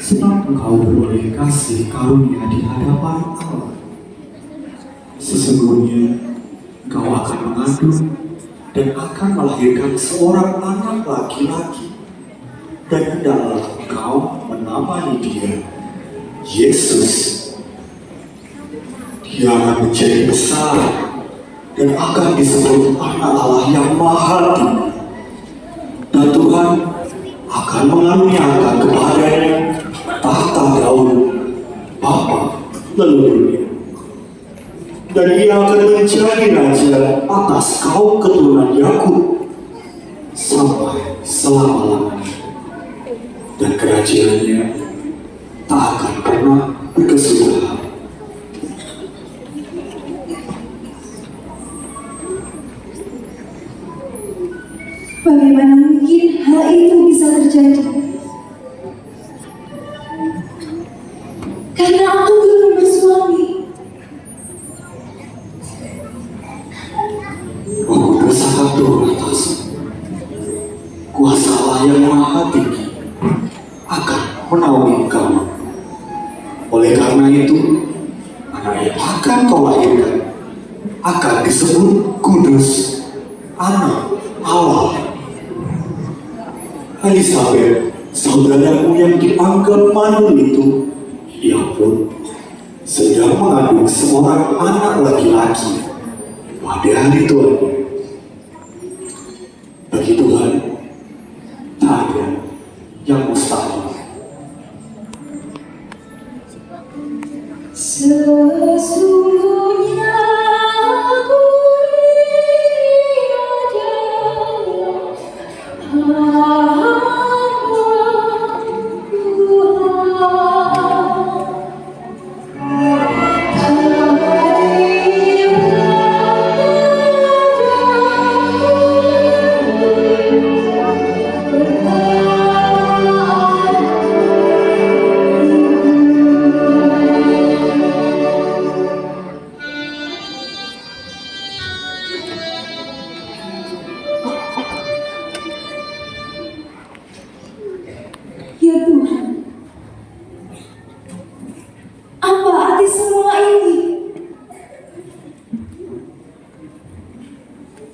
sebab engkau beroleh kasih karunia di hadapan Allah. Sesungguhnya engkau akan mengandung dan akan melahirkan seorang anak laki-laki, dan hendaklah engkau menamai dia Yesus. Dia akan menjadi besar dan akan disebut Anak Allah yang Maha Tinggi. Dan Tuhan akan mengaruniakan kepadanya tahta Daud bapa leluhurnya. Dan ia akan menjadi raja atas kaum keturunan Yakub sampai selama-lamanya. Dan kerajaannya tak akan pernah berkesudahan. Bagaimana mungkin hal itu bisa terjadi? Karena aku belum bersuami. Roh Kudus akan turun atasmu. Kuasa Allah yang Maha Tinggi akan menaungi engkau. Oleh karena itu, anak yang akan kau lahirkan akan disebut kudus, Anak Allah. Elisabet, saudaramu yang dianggap mandul itu, ia pun sedang mengandung seorang anak laki-laki pada hari tuanya. Bagi Tuhan, tak ada yang mustahil. Sesungguhnya aku ya Tuhan, apa arti semua ini?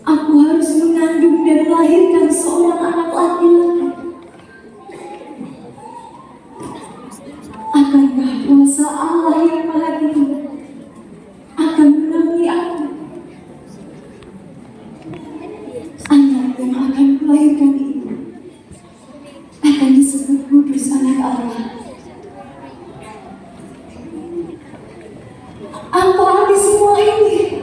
Aku harus mengandung dan melahirkan seorang anak laki-laki. Akankah kuasa Allah yang Maha Tinggi akan menaungi aku? Anak yang akan melahirkan itu akan disebut kudus, Anak Allah. Apa arti semua ini?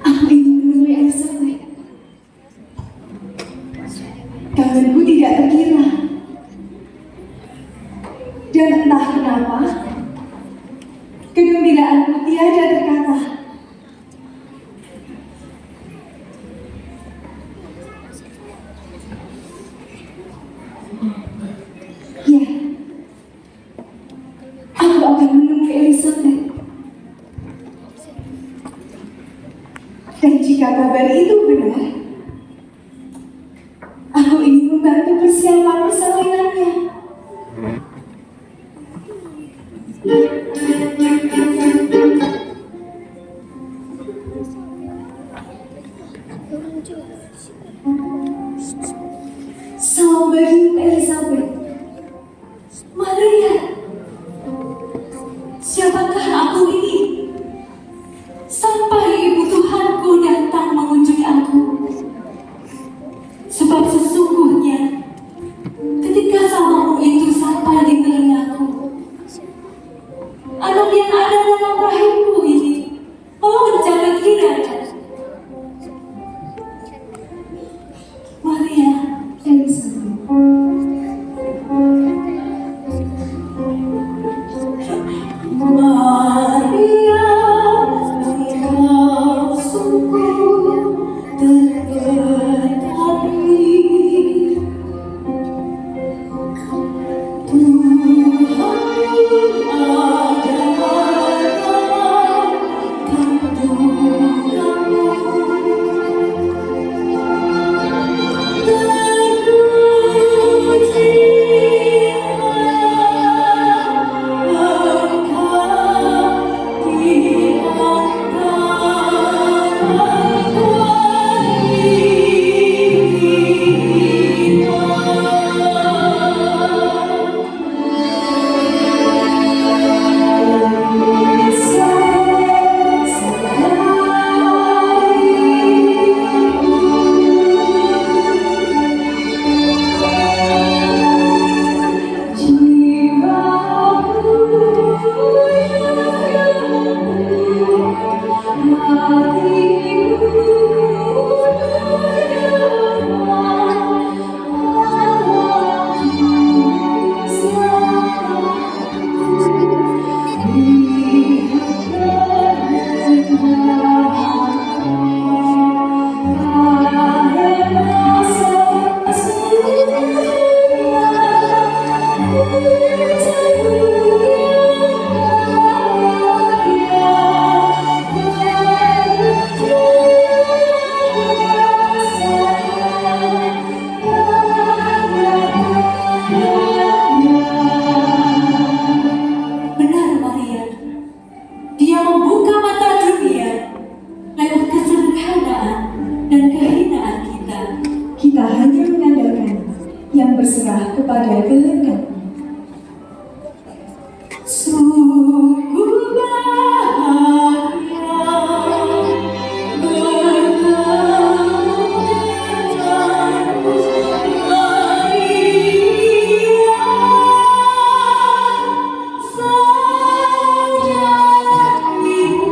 Aku ingin menemui Elisabet. Kangenku tidak terkira. Dan entah kenapa, kegembiraanku tiada terkata. Ya, aku akan menemui Elisabet. Dan jika kabar itu benar, aku ingin membantu persiapan persalinannya. Salam bagimu Elisabet. Maria, siapakah aku ini? Sampai ibu Tuhanku datang mengunjungi aku. Sebab sesungguhnya ketika salamu itu sampai di telingaku, anak yang ada dalam rahimku ini melonjak ke kiranya. Maria, Elisabet. berserah kepada kehendak-Mu. Sungguh bahagia bertemu denganmu, Maria, saudariku, ibu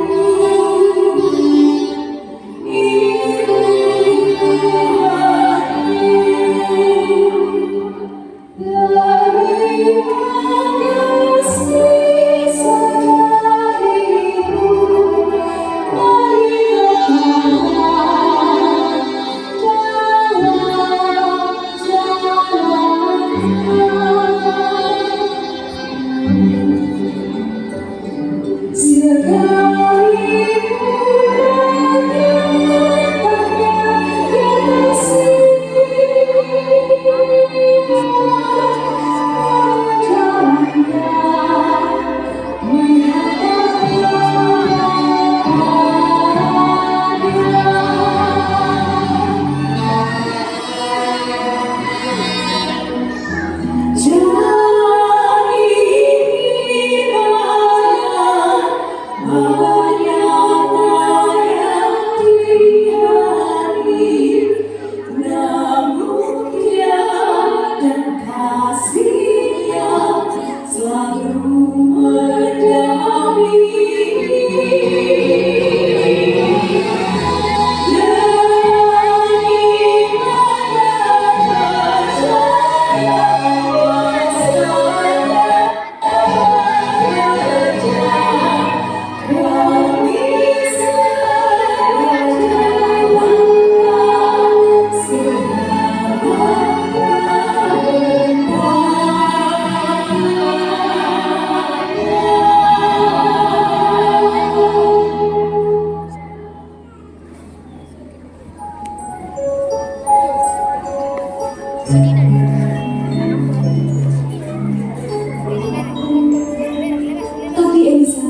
Tapi Elisa,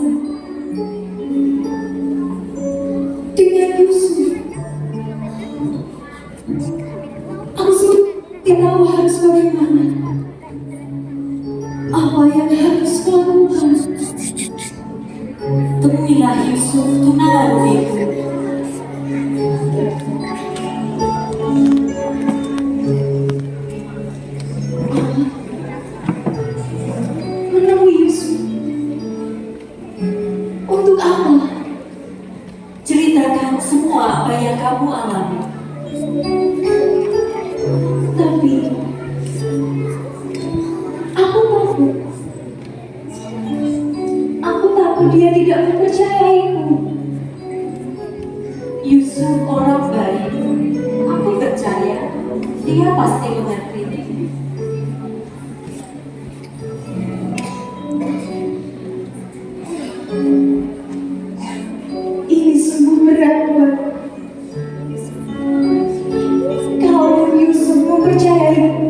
dengan Yusuf, aku sudah tidak tahu harus bagaimana. Apa yang harus kulakukan? Temuilah Yusuf, tunanganmu itu. Menemui Yusuf untuk apa? Ceritakan semua apa yang kamu alami. Tapi aku takut. Aku takut dia tidak mempercayaiku. Yusuf orang baik. Aku percaya dia pasti mengerti. Ini sungguh berat buatku. Kalau Yusuf mempercayaiku,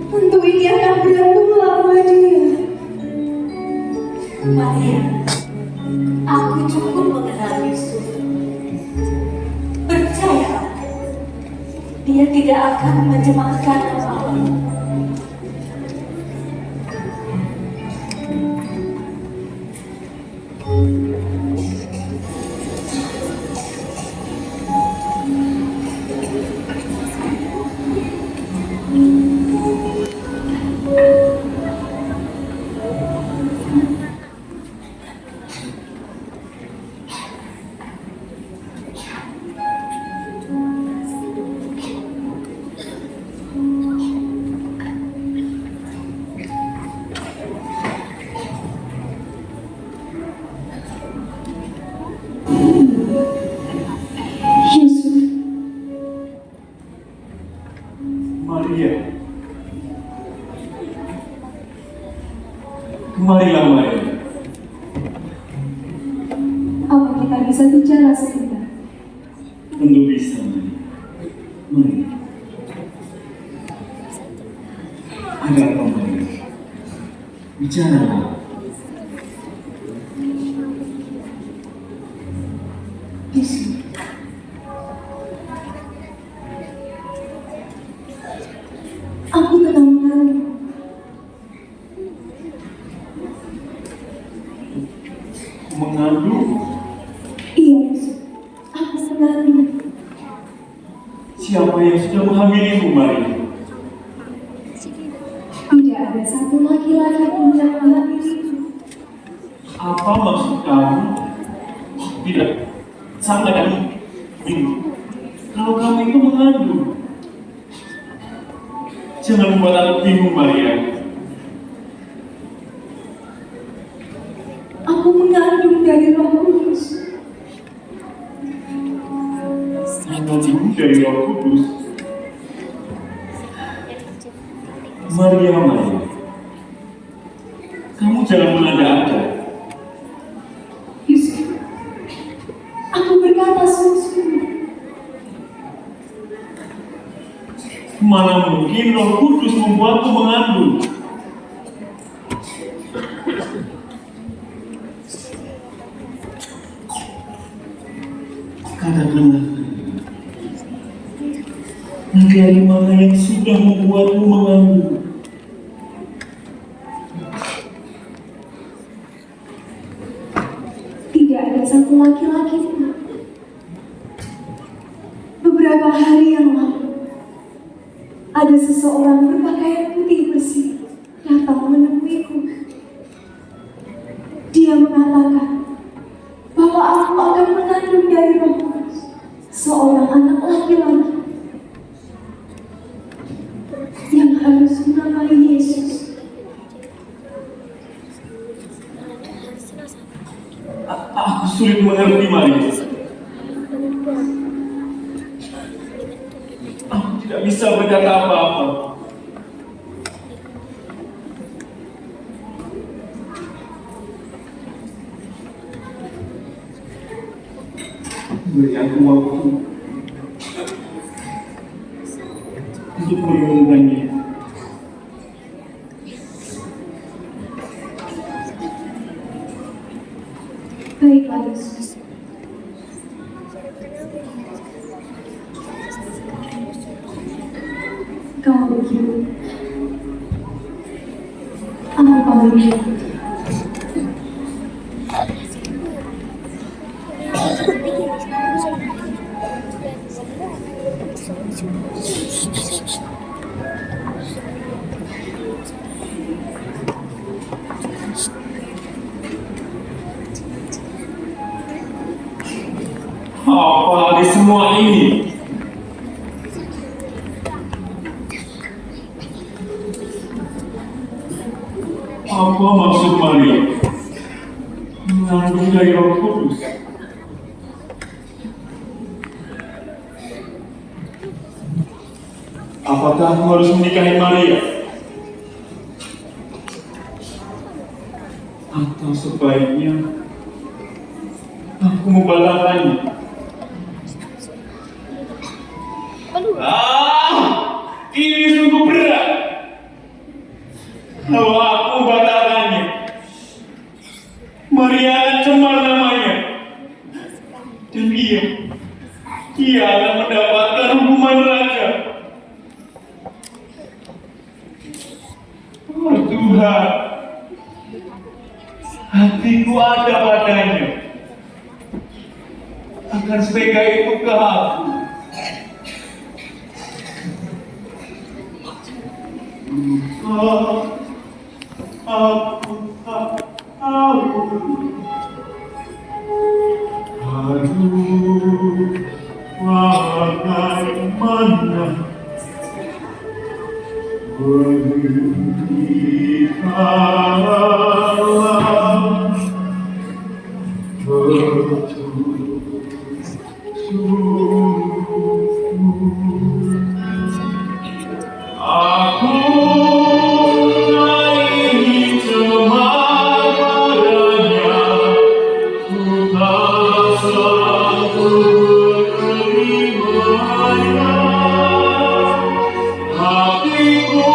tentu ini akan berat pula buat dia. Maria, aku cukup mengenal Yusuf. Percayalah, dia tidak akan mencemarkan nama-Mu. Maria, kemarilah Maria. Apa kita bisa bicara sebentar? Tentu bisa, Maria. Maria. Ada apa, Maria? Bicaralah. Yusuf, mengandung. Siapa yang sudah menghamilimu, Maria? Tidak ada satu laki-laki pun yang menghamilimu. Apa maksud kamu? Tidak, sangat ada ini. Kalau kamu itu mengandung, jangan membuat aku bingung, Maria. Aku mengandung dari Roh Kudus. Mengandung dari Roh Kudus. Maria, kamu jangan mengada-ada. Yusuf, aku berkata sungguh-sungguh. Mana mungkin Roh Kudus membuatku mengandung? Katakanlah, dari mana yang sudah membuatmu mengandung? Tidak ada satu laki-laki pun. Beberapa hari yang lalu, ada seseorang berpakaian putih bersih datang menemuiku. Dia mengatakan bahwa aku akan mengandung dari Roh Kudus seorang anak laki-laki yang harus menamai Yesus. Aku sulit mengerti, Maria. Aku tidak bisa berkata apa-apa. Beri aku waktu untuk merenungkannya. Baiklah Yesus. Kalau begitu, aku pamit. Apa di semua ini? Apa maksud Maria? Mengandung dari Roh Kudus. Apakah aku harus menikahi Maria? Atau sebaiknya aku membatalkannya? Ini sungguh berat. Kalau aku membatalkannya, Maria akan cemar namanya. Dan ia akan mendapatkan hukuman raja. Oh Tuhan, hatiku ada padanya. Akan setega itu ke aku. Aduh, bagaimana berikanlah aku ingin cemar padanya, ku tak sanggup menerimanya. Hatiku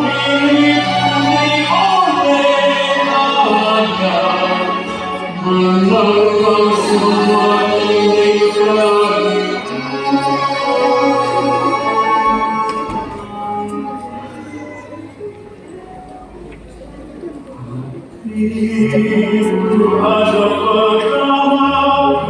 dilindungi oleh Allah, menerima semua inginkan. Itu ada pertamanya,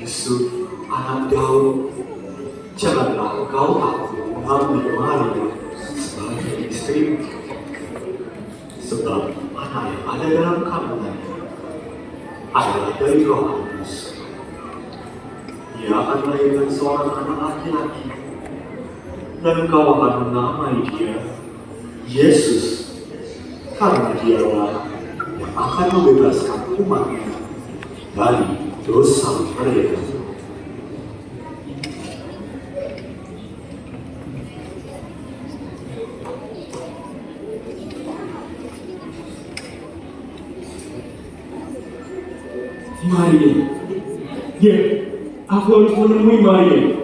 Yusuf, anak Daud, janganlah engkau takut mengambil Maria sebagai istrimu, sebab anak yang ada dalam kandungannya adalah dari Roh Kudus. Ia akan melahirkan seorang anak laki-laki, dan engkau akan menamai dia Yesus, karena dialah yang akan membebaskan umatnya dari dosa mereka. Maria. Ya, aku harus menemui Maria.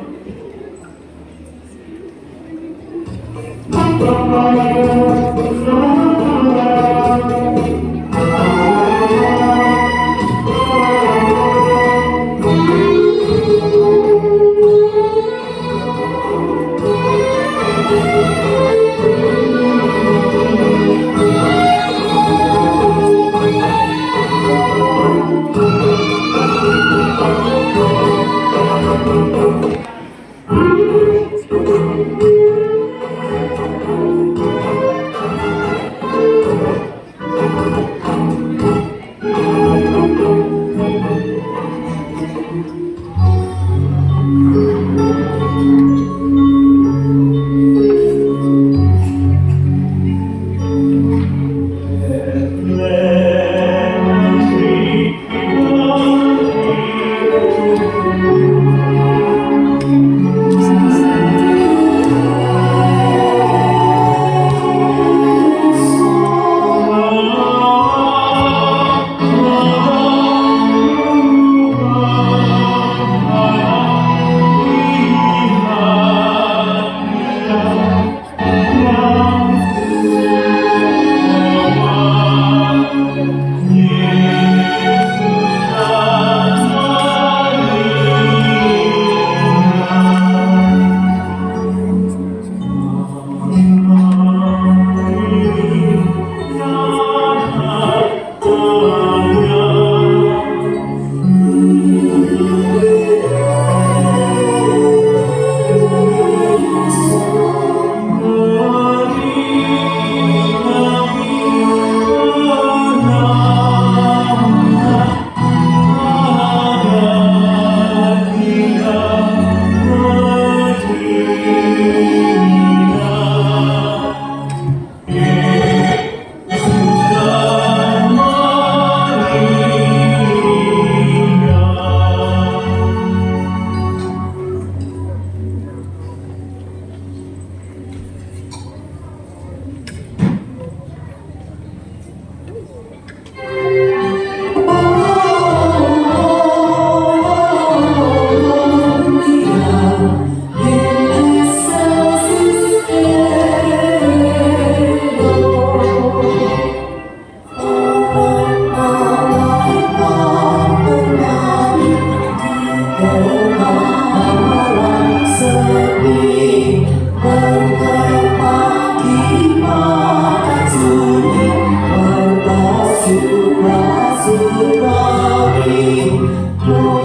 Surah